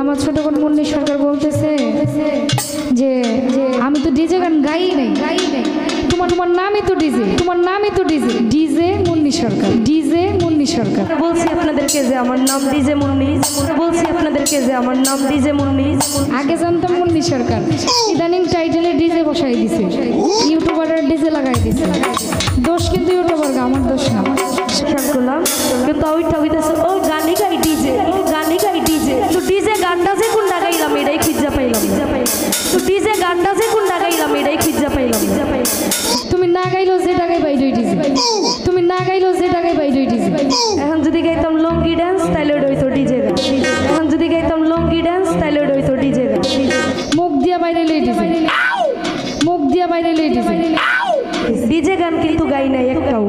আমার ছোট বোন মুন্নি সরকার বলতেছে যে আমি তো ডিজে গান গাই নাই। তোমার নামই তো ডিজে, তোমার নামই তো ডিজে, ডিজে মুন্নি সরকার, ডিজে মুন্নি সরকার। বলছি আপনাদেরকে যে আমার নাম ডিজে মুন্নি, বলছি আপনাদেরকে যে আমার নাম ডিজে মুন্নি। আগে জানতাম মুন্নি সরকার, ইদানিং টাইটেলে ডিজে বসাই দিছে, ইউটিউবারের ডিজে লাগাই দিছে। দোষ কিন্তু ইউটিউবার, আমার দোষ না। করলাম কিন্তু ওইটা হইতেছে ও গানে গাই ডিজে, ও গানে গাই ডিজে। তো ডিজে গানটা যে কোনটা গাইলাম এটাই খুঁজা পাইলাম, তো ডিজে গানটা যে কোনটা গাইলাম এটাই খুঁজা পাইলাম। তুমি না গাইলো যে টাকায় বাইরে ডিজে, তুমি না গাইলো যে টাকায় বাইরে ডিজে। এখন যদি গাইতাম লঙ্গি ডান্স তাহলে ওটা হইতো ডিজে গান, এখন যদি গাইতাম লঙ্গি ডান্স তাহলে ওটা হইতো ডিজে গান। মুখ দিয়া বাইরে লই ডিজে, মুখ দিয়া বাইরে লই ডিজে। ডিজে গান কিন্তু গাই নাই একটাও।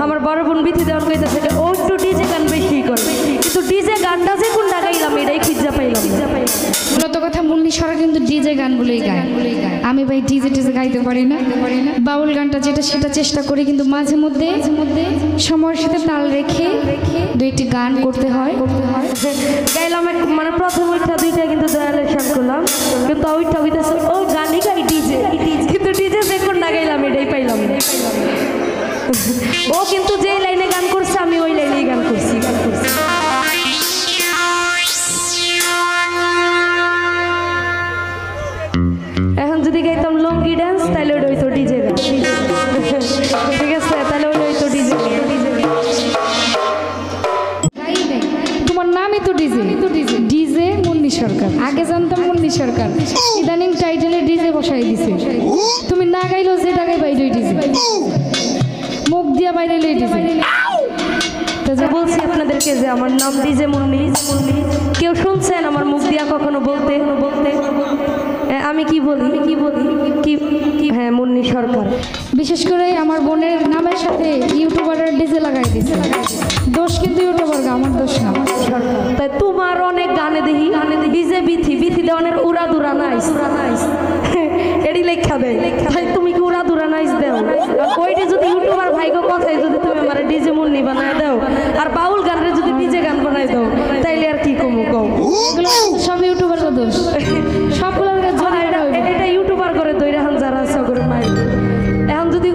আমার বড় বোন বিথি দেওয়ার কইতেছে ও একটু ডিজে গান বেশি করে, কিন্তু ডিজে গানটা যে কোনটা গাইলাম এটাই খুঁজা পাইলাম। মূলত কথা মুন্নি সরকার কিন্তু ডিজে গানগুলোই গায়। আমি ভাই ডিজে টিজে গাইতে পারি না। বাউল গানটা যেটা সেটা চেষ্টা করি, কিন্তু মাঝে মধ্যে সময়ের সাথে তাল রেখে দু একটি গান করতে হয়। গাইলাম মানে প্রথম ওইটা দুইটা কিন্তু দয়ালের সাথে করলাম, কিন্তু ওইটা হইতেছে ও গানই গাই ডিজে, কিন্তু ডিজে যে কোনটা গাইলাম এটাই পাইলাম। ও কিন্তু যে লাইনে গান করছে আমি ওই লাইনেই গান করছি। এখন যদি গাইতাম লঙ্গি ডান্স তাহলে ওটা হইতো ডিজে গান, ঠিক আছে? তাহলে ওটা হইতো ডিজে। তোমার নামই তো ডিজে, ডিজে মুন্নি সরকার। আগে জানতাম মুন্নি সরকার, ইদানিং টাইটেলে ডিজে বসাই দিছে। তুমি না গাইলো যে টাকায় বাইরে ডিজে, মুখ দিয়া বাইরে লই ডিজে। বলছি আপনাদেরকে যে আমার নাম ডিজে মুন্নি। কেউ শুনছেন আমার মুখ দিয়া কখনো বলতে? আমি কি বলি কি হ্যাঁ মুন্নি সরকার। বিশেষ করে আমার বোনের নামের সাথে ইউটিউবারের ডিজে লাগাই দিছে। দোষ কিন্তু ইউটিউবার, আমার দোষ না। তাই তোমার অনেক গানে দেখি ডিজে বিথি দেওয়ানের উড়া দুরা নাইস এডি লেখা দেয়। তাই তুমি কি উড়া দুরা নাইস দেও? ওইটা যদি ইউটিউবার ভাইগো কথায় যদি তুমি আমার ডিজে মুন্নি বানায় দাও, আর বাউল গানের যদি ডিজে গান বানায় দাও, তাইলে আর কি কমু কও? এগুলো সব ইউটিউবারের দোষ, সবগুলোর এটা ইউটিউবার করে দইরা হান যারা আছে করে মাইর। এখন যদি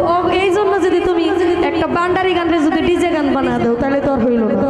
এই জন্য যদি তুমি একটা বান্ডারি গানের যদি ডিজে গান বানা দাও তাহলে তো আর হইল না।